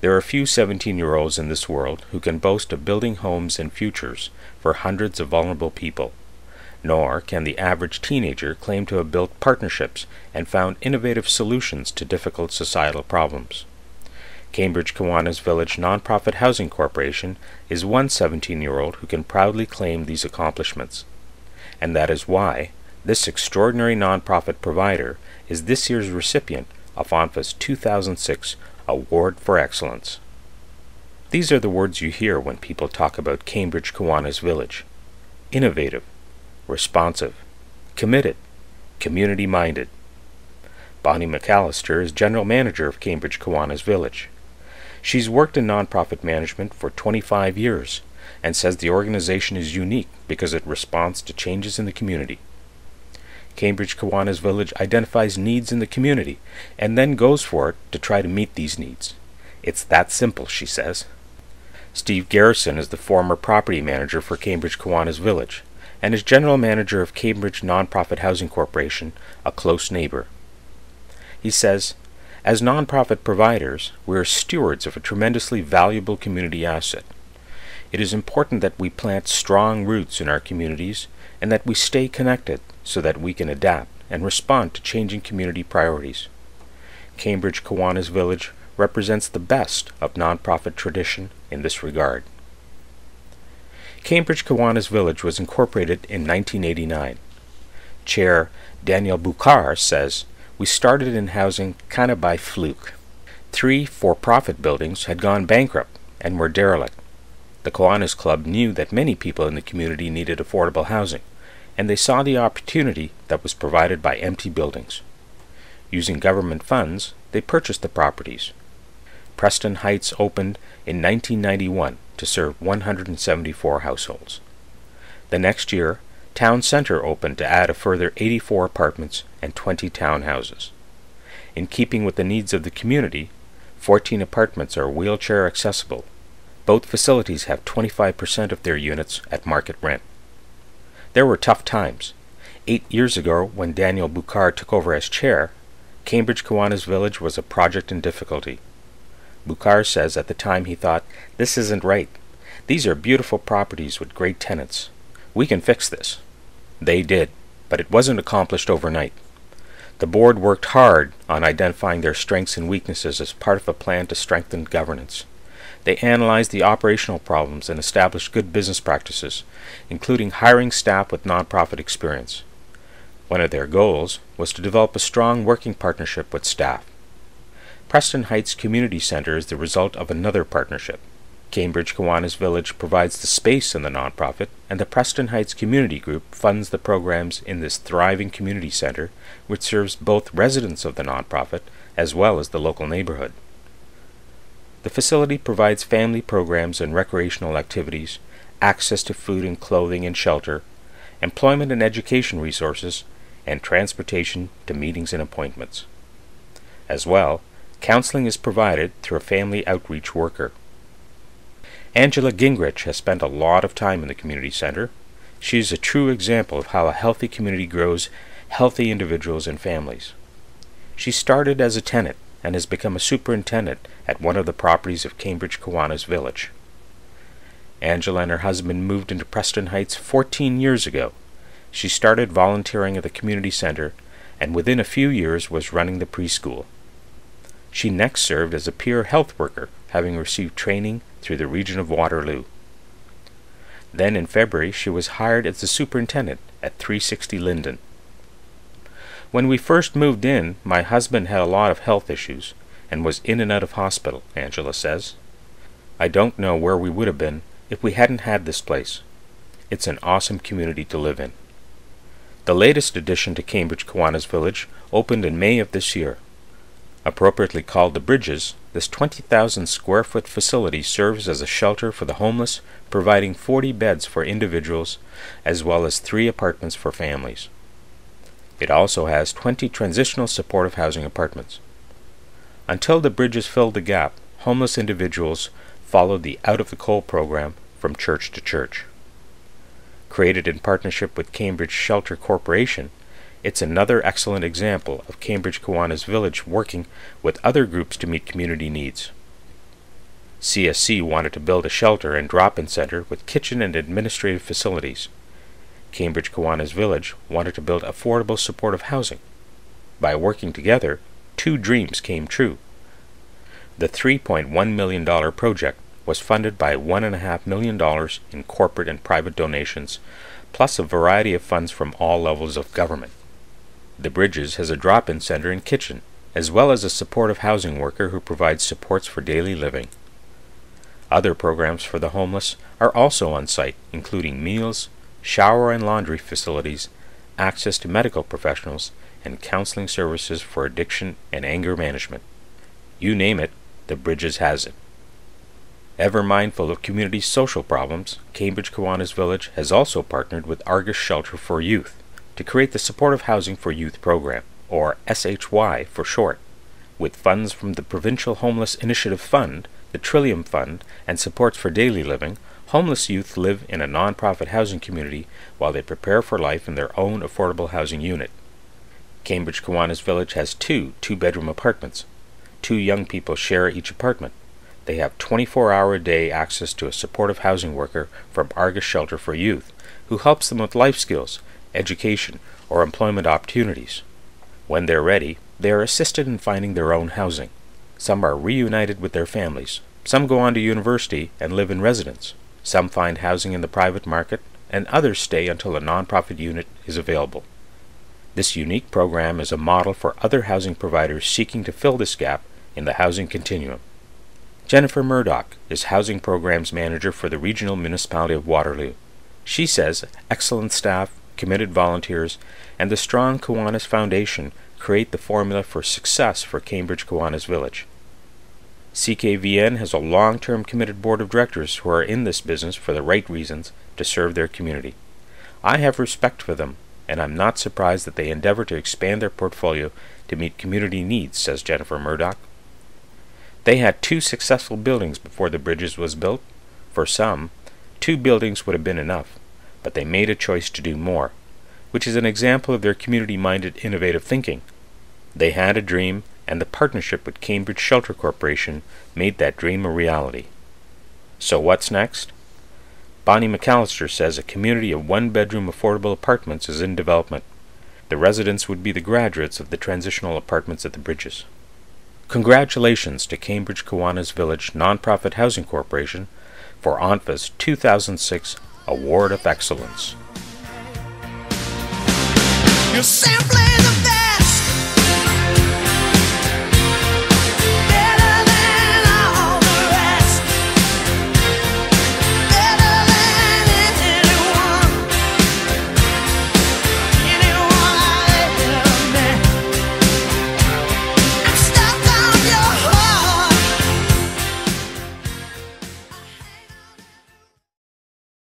There are few 17-year-olds in this world who can boast of building homes and futures for hundreds of vulnerable people, nor can the average teenager claim to have built partnerships and found innovative solutions to difficult societal problems. Cambridge Kiwanis Village Nonprofit Housing Corporation is one 17-year-old who can proudly claim these accomplishments. And that is why this extraordinary nonprofit provider is this year's recipient of ONPHA's 2006 Award for Excellence. These are the words you hear when people talk about Cambridge Kiwanis Village: innovative, responsive, committed, community-minded. Bonnie McAllister is General Manager of Cambridge Kiwanis Village. She's worked in nonprofit management for 25 years and says the organization is unique because it responds to changes in the community. Cambridge Kiwanis Village identifies needs in the community and then goes for it to try to meet these needs. It's that simple, she says. Steve Garrison is the former property manager for Cambridge Kiwanis Village and is General Manager of Cambridge Nonprofit Housing Corporation, a close neighbor. He says, "As nonprofit providers, we are stewards of a tremendously valuable community asset. It is important that we plant strong roots in our communities and that we stay connected so that we can adapt and respond to changing community priorities. Cambridge Kiwanis Village represents the best of nonprofit tradition in this regard." Cambridge Kiwanis Village was incorporated in 1989. Chair Daniel Bukhar says, "We started in housing kind of by fluke. 3 for-profit buildings had gone bankrupt and were derelict. The Kiwanis Club knew that many people in the community needed affordable housing, and they saw the opportunity that was provided by empty buildings. Using government funds, they purchased the properties. Preston Heights opened in 1991 to serve 174 households. The next year, Town Center opened to add a further 84 apartments and 20 townhouses. In keeping with the needs of the community, 14 apartments are wheelchair accessible. Both facilities have 25% of their units at market rent. There were tough times. 8 years ago, when Daniel Bukhar took over as chair, Cambridge Kiwanis Village was a project in difficulty. Bukhar says at the time he thought, "This isn't right. These are beautiful properties with great tenants. We can fix this." They did, but it wasn't accomplished overnight. The board worked hard on identifying their strengths and weaknesses as part of a plan to strengthen governance. They analyzed the operational problems and established good business practices, including hiring staff with nonprofit experience. One of their goals was to develop a strong working partnership with staff. Preston Heights Community Center is the result of another partnership. Cambridge Kiwanis Village provides the space in the nonprofit, and the Preston Heights Community Group funds the programs in this thriving community center, which serves both residents of the nonprofit as well as the local neighborhood. The facility provides family programs and recreational activities, access to food and clothing and shelter, employment and education resources, and transportation to meetings and appointments. As well, counseling is provided through a family outreach worker. Angela Gingrich has spent a lot of time in the community center. She is a true example of how a healthy community grows healthy individuals and families. She started as a tenant and has become a superintendent at one of the properties of Cambridge Kiwanis Village. Angela and her husband moved into Preston Heights 14 years ago. She started volunteering at the community center and within a few years was running the preschool. She next served as a peer health worker, having received training through the region of Waterloo. Then in February she was hired as the superintendent at 360 Linden. "When we first moved in, my husband had a lot of health issues and was in and out of hospital," Angela says. "I don't know where we would have been if we hadn't had this place. It's an awesome community to live in." The latest addition to Cambridge Kiwanis Village opened in May of this year. Appropriately called the Bridges, this 20,000 square foot facility serves as a shelter for the homeless, providing 40 beds for individuals as well as 3 apartments for families. It also has 20 transitional supportive housing apartments. Until the Bridges filled the gap, homeless individuals followed the Out of the Cold program from church to church. Created in partnership with Cambridge Shelter Corporation, it's another excellent example of Cambridge Kiwanis Village working with other groups to meet community needs. CSC wanted to build a shelter and drop-in center with kitchen and administrative facilities. Cambridge Kiwanis Village wanted to build affordable supportive housing. By working together, two dreams came true. The $3.1 million project was funded by $1.5 million in corporate and private donations, plus a variety of funds from all levels of government. The Bridges has a drop-in center and kitchen, as well as a supportive housing worker who provides supports for daily living. Other programs for the homeless are also on site, including meals, shower and laundry facilities, access to medical professionals, and counseling services for addiction and anger management. You name it, the Bridges has it. Ever mindful of community social problems, Cambridge Kiwanis Village has also partnered with Argus Shelter for Youth to create the Supportive Housing for Youth program, or SHY for short. With funds from the Provincial Homeless Initiative Fund, the Trillium Fund, and supports for daily living, homeless youth live in a non-profit housing community while they prepare for life in their own affordable housing unit. Cambridge Kiwanis Village has two two-bedroom apartments. Two young people share each apartment. They have 24-hour-a-day access to a supportive housing worker from Argus Shelter for Youth, who helps them with life skills, education, or employment opportunities. When they're ready, they are assisted in finding their own housing. Some are reunited with their families. Some go on to university and live in residence. Some find housing in the private market, and others stay until a nonprofit unit is available. This unique program is a model for other housing providers seeking to fill this gap in the housing continuum. Jennifer Murdoch is Housing Programs Manager for the Regional Municipality of Waterloo. She says excellent staff, committed volunteers, and the strong Kiwanis Foundation create the formula for success for Cambridge Kiwanis Village. CKVN has a long-term committed board of directors who are in this business for the right reasons to serve their community. I have respect for them, and I'm not surprised that they endeavor to expand their portfolio to meet community needs, says Jennifer Murdoch. They had two successful buildings before the Bridges was built. For some, 2 buildings would have been enough, but they made a choice to do more, which is an example of their community-minded innovative thinking. They had a dream, and the partnership with Cambridge Shelter Corporation made that dream a reality. So what's next? Bonnie McAllister says a community of 1-bedroom affordable apartments is in development. The residents would be the graduates of the transitional apartments at the Bridges. Congratulations to Cambridge Kiwanis Village Nonprofit Housing Corporation for ONPHA's 2006 Award of Excellence.